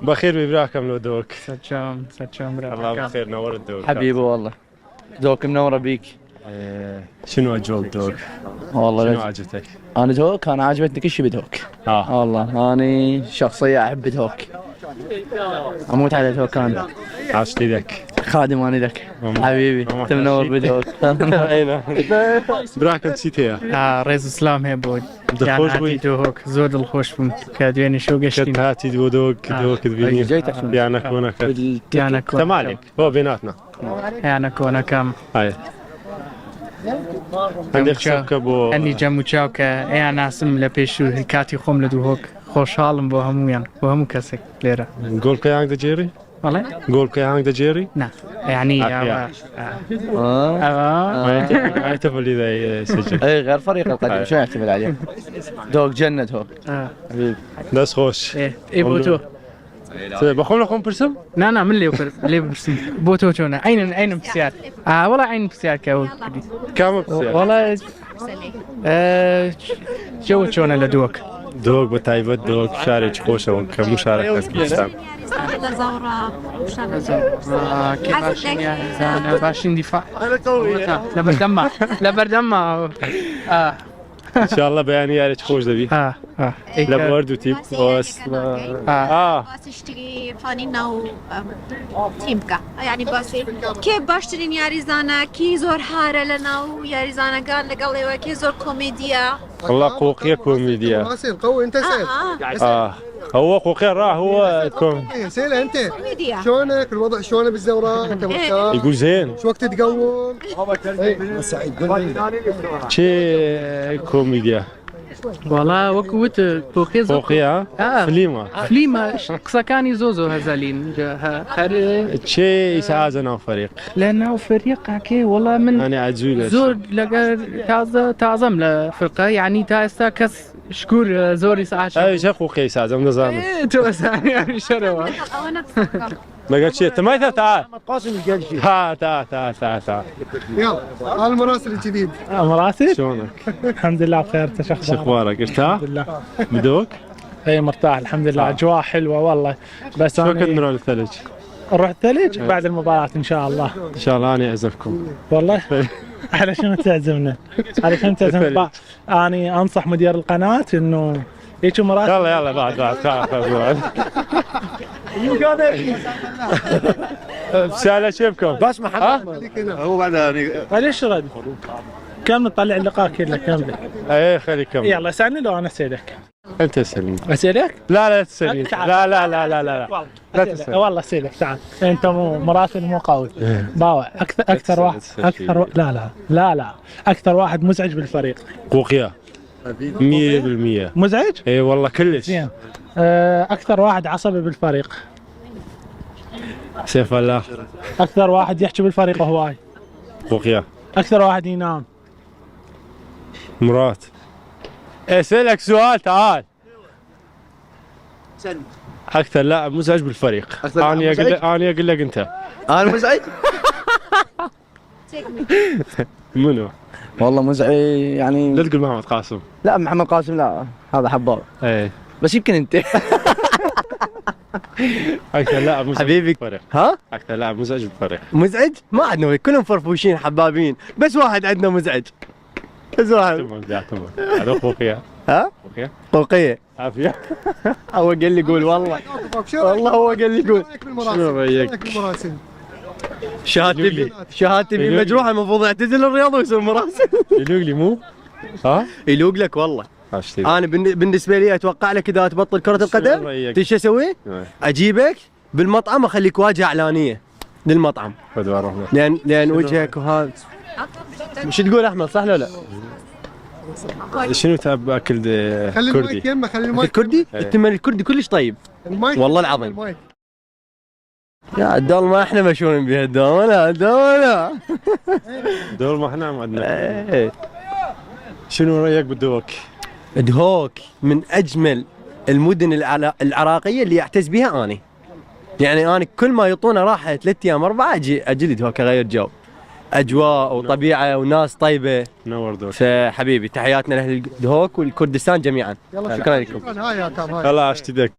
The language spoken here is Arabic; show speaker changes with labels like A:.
A: بخير ببراكم لو دوك.
B: ستشام
A: الله بخير، نور الدوك
C: حبيبي والله. دوك منوره بيك.
A: شنو اجواء الدوك؟
C: والله
A: شنو عجبتك؟
C: انا دوك، انا عجبتني كل شيء بدوك. والله انا شخصيه احب دوك، اموت على دوك انا.
A: عاشت لك
C: خادم انا لك حبيبي، انت منور بدوك.
A: براكم نسيت يا
B: رئيس اسلام هي بود
A: دخوش بوي
B: دوك زود الخوش بم كادويني شو قشتين
A: هاتي دوك دبيني ديانا كونك
B: ديانا كون
A: تمالك هو بيناتنا
B: انا كونا كم
A: هاي عندك شبكبو
B: اني جمو چاوكا انا اسم لبيشو هكاتي خم لدوك خوشحالم بو همویان بو همو کسک لیره
A: نقول كي عندك جيري؟
B: والله؟
A: نقول كي عندك جيري؟
B: نعم يعني
A: ما يحتفل اذا سجل.
C: اي غير فريق القديم شو يحتفل عليه؟ دوك جنة هو حبيبي
A: ناس خوش
B: ايه بوتو
A: بخون لكم برسم؟
B: نا من اللي برسم بوتو شونا عين بسيار والله عين بسيار كاو
A: كم بسيار؟
B: والله جو شونا لدوك
A: دوك بتايبت دوك شارع خوشه وكمشاركة كيستان
B: كيف باشين دفاع لبردمع
A: ان شاء الله بياني يا ريت خوش دبي لا برضو تيب بس
D: اشتري فانينا و تيمكا يعني بس كيف باشترين ياريزانا كي زور حارة لنا وياريزانا قال لقلي وكي زور كوميديا
A: والله قوقية كوميديا
E: قوي انت سأل
A: هو قوقية هو
E: سأل انت شلونك الوضع شلونه بالزوراء انت مرتاح
A: يقول زين
E: شو وقت تقوم سعيد قول
A: شي كوميديا
B: والله وكوت
A: قوقية
B: فليمة قصكاني زوزو هزالين
A: شي يساعدنا فريق
B: لأنه فريق هكي والله من
A: أنا عجولة
B: زور لقى تعظم لفرقة يعني تاستا كس شكور زور يساعد
A: أي شيء قوقية يساعدنا نظام
B: تو يعني شروا
A: ما قلت شيء تماثل تعال
E: قاسم قال شيء
A: تعال
E: يلا هذا المراسل الجديد
B: مراسل
A: شلونك؟
B: الحمد لله بخير شو
A: اخبارك؟ ارتاح؟
B: الحمد لله
A: بدوك؟
B: اي مرتاح الحمد لله اجواء حلوه والله بس
A: شو وقت نروح للثلج؟
B: نروح الثلج بعد المباراة ان شاء الله
A: ان شاء الله انا اعزفكم
B: والله على شنو تعزمنا؟ على شنو تعزمنا؟ انا انصح مدير القناة انه يجوا مراسل
A: يلا بعد تعال سهلا شبكم
E: بس محمد هو بعد
B: ليش رد؟ كم نطلع اللقاء كله كامله
A: ايه خليك كمل
B: يلا اسالني لو انا اسالك
A: انت اسالني
B: اسالك؟
A: لا تسالني لا تسال
B: والله اسالك تعال انت مراسل مو قوي باوع اكثر واحد لا اكثر واحد مزعج بالفريق
A: قوقية 100%
B: مزعج؟
A: اي والله كلش
B: زين اكثر واحد عصبي بالفريق
A: سيف الله
B: اكثر واحد يحكي بالفريق هواي
A: قوقية
B: اكثر واحد ينام
A: مرات اسالك سؤال تعال
E: سلم
A: اكثر لاعب مزعج بالفريق انا اقول لك انت
C: انا مزعج؟
A: منو؟
C: والله مزعج يعني
A: لا تقول محمد قاسم
C: لا محمد قاسم لا هذا حباب
A: ايه
C: بس يمكن انت
A: اكثر لاعب مزعج
C: حبيبي
A: بالفريق
C: ها؟ اكثر
A: لاعب مزعج بالفريق
C: مزعج؟ ما عندنا كلهم فرفوشين حبابين بس واحد عندنا مزعج بس واحد
A: هذا قوقية
C: ها؟
A: قوقية
C: عافية هو قال لي قول والله هو قال لي قول
A: شنو رايك؟
C: شهادتي مجروحه المفروض يعتزل الرياضه ويصير مراسل
A: يلوق لي مو؟ ها؟
C: يلوق لك والله انا بالنسبه لي اتوقع لك اذا تبطل كره القدم تدري شو اسوي؟ اجيبك بالمطعم اخليك واجهه اعلانيه للمطعم لان وجهك وهذا مش تقول احمد صح ولا لا؟
A: شنو تحب اكل كردي؟
C: الكردي؟ التمر الكردي كلش طيب والله العظيم يا الدولمة احنا مشهورين بها الدولمة
A: دولمة احنا ما عندنا شنو رايك بالدوك؟
C: دهوك من اجمل المدن العراقية اللي اعتز بها اني يعني انا كل ما يعطونا راحة 3 ايام 4 اجي دهوك اغير جو اجواء وطبيعة وناس طيبة
A: نور دوك
C: فحبيبي تحياتنا لاهل دهوك والكردستان جميعا شكرا لكم
A: الله اشتدك